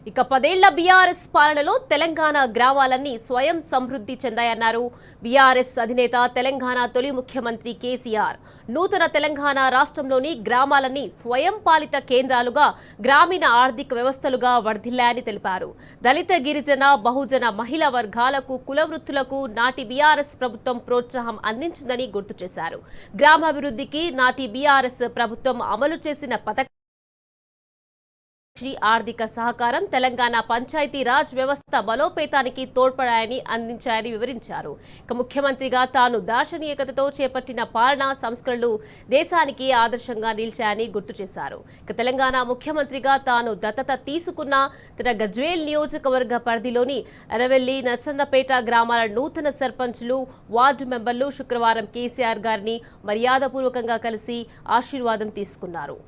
ఇక 10 ఏళ్ల బీఆర్ఎస్ పాలనలో తెలంగాణ గ్రామాలన్నీ స్వయం సమృద్ధి చెందాయన్నారు బీఆర్ఎస్ అధినేత తెలంగాణ తొలి ముఖ్యమంత్రి కేసీఆర్. నూతన తెలంగాణ రాష్ట్రంలోని గ్రామాలన్నీ స్వయం పాలిత కేంద్రాలుగా గ్రామీణ ఆర్థిక వ్యవస్థలుగా వర్ధిల్లాయని తెలిపారు. దళిత, గిరిజన, బహుజన మహిళా వర్గాలకు, కుల వృత్తులకు నాటి బీఆర్ఎస్ ప్రభుత్వం ప్రోత్సాహం అందించిందని గుర్తు చేశారు. గ్రామాభివృద్ధికి నాటి బీఆర్ఎస్ ప్రభుత్వం అమలు చేసిన పథకం ఆర్థిక సహకారం తెలంగాణ పంచాయతీ రాజ్ వ్యవస్థ బలోపేతానికి తోడ్పడాయని అందించాయని వివరించారు. ఇక ముఖ్యమంత్రిగా తాను దార్శనికతతో చేపట్టిన పాలనా సంస్కరణలు దేశానికి ఆదర్శంగా నిలిచాయని గుర్తు చేశారు. ఇక తెలంగాణ ముఖ్యమంత్రిగా తాను దత్తత తీసుకున్న తన గజ్వేల్ నియోజకవర్గ పరిధిలోని ఎర్రవెల్లి, నర్సన్నపేట గ్రామాల నూతన సర్పంచ్లు, వార్డు మెంబర్లు శుక్రవారం కేసీఆర్ గారిని మర్యాదపూర్వకంగా కలిసి ఆశీర్వాదం తీసుకున్నారు.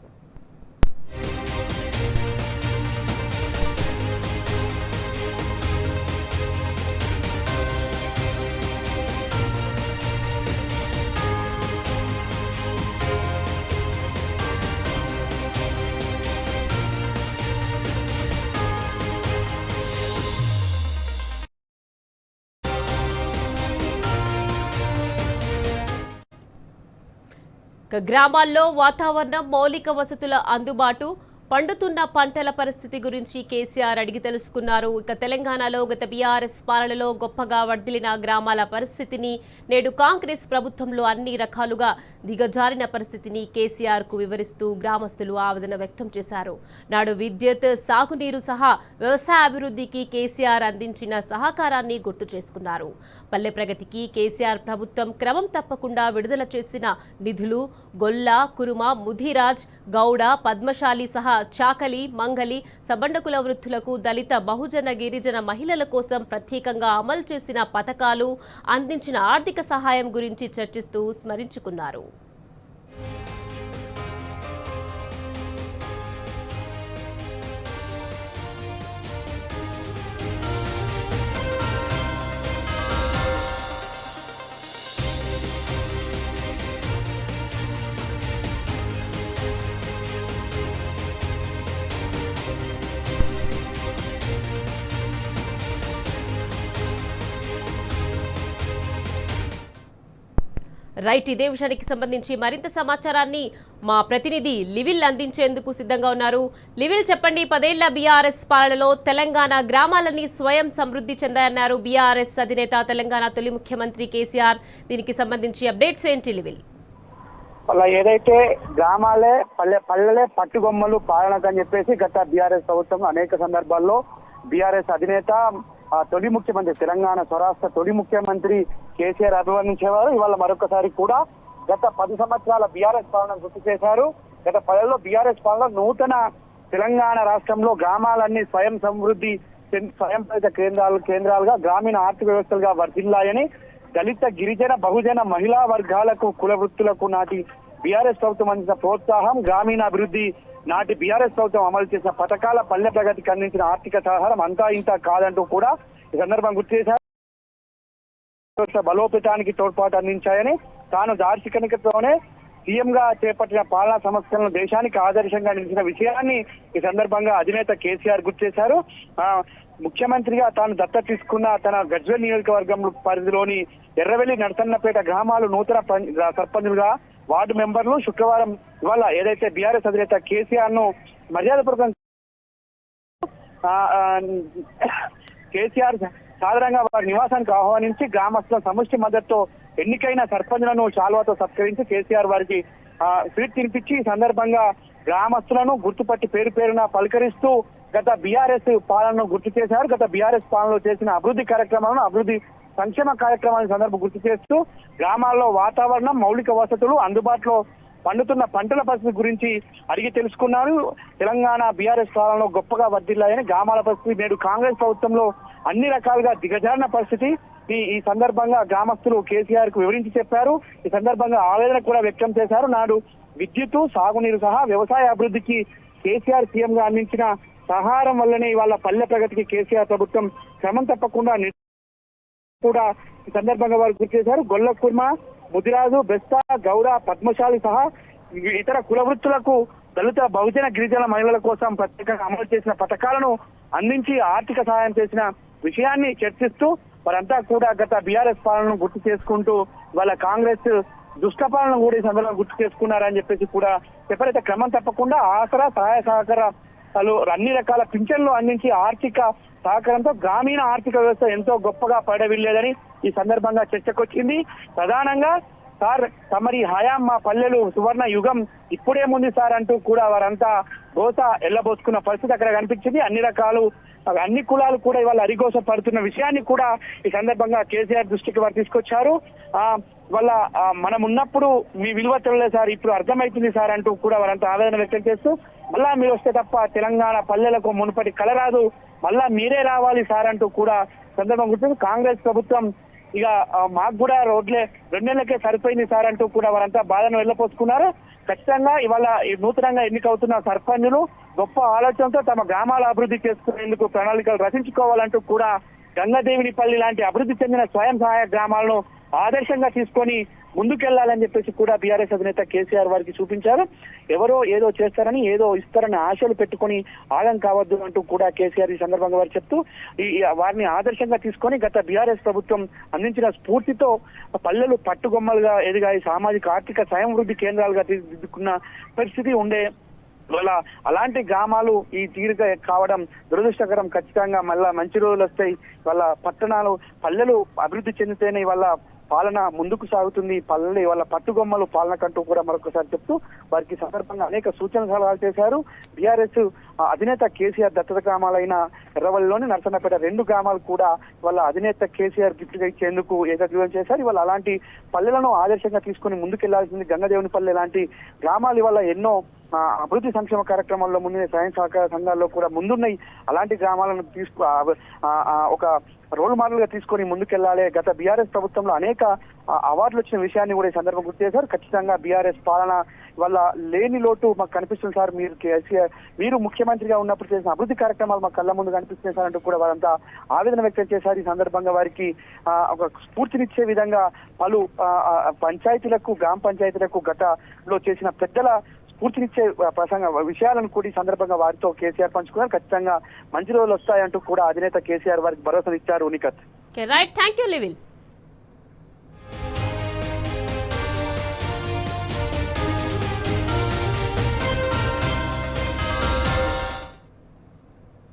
గ్రామాల్లో వాతావరణం, మౌలిక వసతుల అందుబాటు, పండుతున్న పంటల పరిస్థితి గురించి కేసీఆర్ అడిగి తెలుసుకున్నారు. ఇక తెలంగాణలో గత బీఆర్ఎస్ పాలనలో గొప్పగా వర్ధిల్లిన గ్రామాల పరిస్థితిని, నేడు కాంగ్రెస్ ప్రభుత్వంలో అన్ని రకాలుగా దిగజారిన పరిస్థితిని కేసీఆర్ కు వివరిస్తూ గ్రామస్తులు ఆవేదన వ్యక్తం చేశారు. నాడు విద్యుత్, సాగునీరు సహా వ్యవసాయ అభివృద్ధికి కేసీఆర్ అందించిన సహకారాన్ని గుర్తు చేసుకున్నారు. పల్లె ప్రగతికి కేసీఆర్ ప్రభుత్వం క్రమం తప్పకుండా విడుదల చేసిన నిధులు గొల్ల, కురుమ, ముదిరాజ్, గౌడ, పద్మశాలి సహా చాకలి, మంగలి, సబండకుల వృత్తులకు, దళిత, బహుజన, గిరిజన మహిళల కోసం ప్రత్యేకంగా అమలు చేసిన పథకాలు, అందించిన ఆర్థిక సహాయం గురించి చర్చిస్తూ స్మరించుకున్నారు. రైట్, ఇదే విషయానికి సంబంధించి మరింత సమాచారాన్ని మా ప్రతినిధి లివిల్ అందించేందుకు సిద్ధంగా ఉన్నారు. లివిల్, చెప్పండి, 10 ఏళ్ల బీఆర్ఎస్ పాలనలో తెలంగాణ గ్రామాలన్నీ స్వయం సమృద్ధి చెందాయన్నారు బీఆర్ఎస్ అధినేత తెలంగాణ తొలి ముఖ్యమంత్రి కేసీఆర్. దీనికి సంబంధించి అప్డేట్స్ ఏంటి లివిల్? అలా ఏదైతే గ్రామాలే పల్లెలే పట్టుగొమ్మలు పాలనకు అని చెప్పేసి గత బీఆర్ఎస్ ప్రభుత్వం అనేక సందర్భాల్లో బీఆర్ఎస్ అధినేత తొలి ముఖ్యమంత్రి, తెలంగాణ స్వరాష్ట్ర తొలి ముఖ్యమంత్రి కేసీఆర్ అభివర్ణించేవారు. ఇవాళ మరొకసారి కూడా గత 10 సంవత్సరాల బీఆర్ఎస్ పాలన గుర్తు చేశారు. గత 10 బీఆర్ఎస్ పాలన నూతన తెలంగాణ రాష్ట్రంలో గ్రామాలన్నీ స్వయం సమృద్ధి, స్వయం పాలిత కేంద్రాలుగా గ్రామీణ ఆర్థిక వ్యవస్థలుగా వర్ధిల్లాయని, దళిత, గిరిజన, బహుజన మహిళా వర్గాలకు, కుల వృత్తులకు నాటి బీఆర్ఎస్ ప్రభుత్వం అందించిన ప్రోత్సాహం, గ్రామీణాభివృద్ధి నాటి బీఆర్ఎస్ ప్రభుత్వం అమలు చేసిన పథకాల, పల్లె ప్రగతికి అందించిన ఆర్థిక సహకారం అంతా ఇంత కాదంటూ కూడా ఈ సందర్భం గుర్తు చేశారు. బలోపేతానికి తోడ్పాటు అందించాయని, తాను దార్శనికతతోనే సీఎం గా చేపట్టిన పాలనా సంస్కరణలు దేశానికి ఆదర్శంగా నిలిచిన విషయాన్ని ఈ సందర్భంగా అధినేత కేసీఆర్ గుర్తు చేశారు. ముఖ్యమంత్రిగా తాను దత్తత తీసుకున్న తన గజ్వేల్ నియోజకవర్గం పరిధిలోని ఎర్రవెల్లి, నర్సన్నపేట గ్రామాలు నూతన సర్పంచులుగా, వార్డు మెంబర్లు శుక్రవారం ఇవాళ ఏదైతే బీఆర్ఎస్ అధినేత కేసీఆర్ ను మర్యాదపూర్వకంగా కేసీఆర్ సాధారణంగా వారి నివాసానికి ఆహ్వానించి గ్రామస్తుల సమిష్టి మద్దతుతో ఎన్నికైన సర్పంచులను శాల్వాతో సత్కరించి కేసీఆర్ వారికి స్వీట్ తినిపించి ఈ సందర్భంగా గ్రామస్తులను గుర్తుపట్టి పేరు పేరున పలకరిస్తూ గత బీఆర్ఎస్ పాలనను గుర్తు చేశారు. గత బీఆర్ఎస్ పాలనలో చేసిన అభివృద్ధి కార్యక్రమాలను, అభివృద్ధి సంక్షేమ కార్యక్రమాల సందర్భం గుర్తు చేస్తూ గ్రామాల్లో వాతావరణం, మౌలిక వసతులు, అందుబాటులో పండుతున్న పంటల పరిస్థితి గురించి అడిగి తెలుసుకున్నారు. తెలంగాణ బీఆర్ఎస్ పాలనలో గొప్పగా వర్ధిల్లాయని, గ్రామాల పరిస్థితి నేడు కాంగ్రెస్ ప్రభుత్వంలో అన్ని రకాలుగా దిగజారిన పరిస్థితి ఈ సందర్భంగా గ్రామస్తులు కేసీఆర్ కు వివరించి చెప్పారు. ఈ సందర్భంగా ఆవేదన కూడా వ్యక్తం చేశారు. నాడు విద్యుత్, సాగునీరు సహా వ్యవసాయ అభివృద్ధికి కేసీఆర్ సీఎం గా అందించిన సహారం వల్లనే ఇవాళ పల్లె ప్రగతికి కేసీఆర్ ప్రభుత్వం క్రమం తప్పకుండా కూడా ఈ సందర్భంగా వారు గుర్తు చేశారు. గొల్ల, కుర్మ, ముదిరాజు, బెస్తా, గౌడ, పద్మశాలి సహా ఇతర కుల వృత్తులకు, దళిత, బహుజన, గిరిజన మహిళల కోసం ప్రత్యేకంగా అమలు చేసిన పథకాలను అందించి ఆర్థిక సహాయం చేసిన విషయాన్ని చర్చిస్తూ వారంతా కూడా గత బీఆర్ఎస్ పాలనను గుర్తు చేసుకుంటూ వాళ్ళ కాంగ్రెస్ దుష్టపాలన కూడా ఈ సందర్భంగా గుర్తు చేసుకున్నారని చెప్పేసి కూడా ఎప్పుడైతే క్రమం తప్పకుండా ఆసరా సహాయ సహకారాలు అన్ని రకాల పింఛన్లు అందించి ఆర్థిక సహకారంతో గ్రామీణ ఆర్థిక వ్యవస్థ ఎంతో గొప్పగా పడవిల్లేదని ఈ సందర్భంగా చర్చకొచ్చింది. ప్రధానంగా సార్ తమరి హయాం మా పల్లెలు సువర్ణ యుగం ఇప్పుడే ముందు సార్ అంటూ కూడా వారంతా గోస ఎల్లబోసుకున్న పరిస్థితి అక్కడ కనిపించింది. అన్ని కులాలు కూడా ఇవాళ అరిగోస పడుతున్న విషయాన్ని కూడా ఈ సందర్భంగా కేసీఆర్ దృష్టికి వారు తీసుకొచ్చారు. వాళ్ళ మనం ఉన్నప్పుడు మీ విలువ తెలియలేదు సార్, ఇప్పుడు అర్థమవుతుంది సార్ అంటూ కూడా వారంతా ఆవేదన వ్యక్తం చేస్తూ మళ్ళా మీరు వస్తే తప్ప తెలంగాణ పల్లెలకు మునుపటి కలరాదు, మళ్ళా మీరే రావాలి సార్ అంటూ కూడా సందర్భం గుర్తుంది. కాంగ్రెస్ ప్రభుత్వం ఇక మాకు కూడా రోడ్లే 2 నెలలకే సరిపోయింది సార్ అంటూ కూడా వారంతా బాధను వెళ్ళపోసుకున్నారు. ఖచ్చితంగా ఇవాళ నూతనంగా ఎన్నికవుతున్న సర్పంచులు గొప్ప ఆలోచనతో తమ గ్రామాల అభివృద్ధి చేసుకునేందుకు ప్రణాళికలు రచించుకోవాలంటూ కూడా గంగదేవినిపల్లి లాంటి అభివృద్ధి చెందిన స్వయం సహాయ గ్రామాలను ఆదర్శంగా తీసుకొని ముందుకెళ్లాలని చెప్పేసి కూడా బీఆర్ఎస్ అధినేత కేసీఆర్ వారికి చూపించారు. ఎవరో ఏదో చేస్తారని ఏదో ఇస్తారని ఆశలు పెట్టుకొని ఆగం కావద్దు అంటూ కూడా కేసీఆర్ ఈ సందర్భంగా వారు చెప్తూ వారిని ఆదర్శంగా తీసుకొని గత బీఆర్ఎస్ ప్రభుత్వం అందించిన స్ఫూర్తితో పల్లెలు పట్టుగొమ్మలుగా ఎదిగాయి, సామాజిక ఆర్థిక స్వయం వృద్ధి కేంద్రాలుగా తీర్చిదిద్దుకున్న పరిస్థితి ఉండే. వాళ్ళ అలాంటి గ్రామాలు ఈ తీరుగా కావడం దురదృష్టకరం. ఖచ్చితంగా మళ్ళా మంచి రోజులు వస్తాయి. వాళ్ళ పట్టణాలు పల్లెలు అభివృద్ధి చెందితేనే వాళ్ళ పాలన ముందుకు సాగుతుంది. పల్లెలు వాళ్ళ పట్టుగొమ్మలు పాలన కంటూ కూడా మరొకసారి చెప్తూ వారికి సందర్భంగా అనేక సూచన సలహాలు చేశారు. బీఆర్ఎస్ అధినేత కేసీఆర్ దత్తత గ్రామాలైన ఎర్రవల్లిలోని నరసన్నపేట 2 గ్రామాలు కూడా వాళ్ళ అధినేత కేసీఆర్ గిఫ్ట్ గా ఇచ్చేందుకు ఏకగ్రీవం చేశారు. ఇవాళ అలాంటి పల్లెలను ఆదర్శంగా తీసుకుని ముందుకెళ్లాల్సింది. గంగదేవునిపల్లి లాంటి గ్రామాలు ఇవాళ ఎన్నో అభివృద్ధి సంక్షేమ కార్యక్రమాల్లో ముందు స్వయం సహకార సంఘాల్లో కూడా ముందున్నాయి. అలాంటి గ్రామాలను ఒక రోల్ మోడల్ గా తీసుకొని ముందుకెళ్లాలి. గత బీఆర్ఎస్ ప్రభుత్వంలో అనేక అవార్డులు వచ్చిన విషయాన్ని కూడా ఈ సందర్భం గుర్తు చేశారు. ఖచ్చితంగా బీఆర్ఎస్ పాలన వల్ల లేని లోటు మాకు కనిపిస్తుంది సార్, మీరు ముఖ్యమంత్రిగా ఉన్నప్పుడు చేసిన అభివృద్ధి కార్యక్రమాలు మా కళ్ళ ముందు కనిపిస్తున్నాయి సార్ అంటూ కూడా వారంతా ఆవేదన వ్యక్తం చేశారు. ఈ సందర్భంగా వారికి ఒక స్ఫూర్తినిచ్చే విధంగా పలు పంచాయతీలకు గ్రామ పంచాయతీలకు గతంలో చేసిన పెద్దల స్ఫూర్తినిచ్చే విషయాలను కూడా ఈ సందర్భంగా వారితో కేసీఆర్ పంచుకున్నారు. ఖచ్చితంగా మంచి రోజులు వస్తాయంటూ కూడా అధినేత కేసీఆర్ వారికి భరోసా ఇచ్చారు. Nikhat right, thank you లివిల్.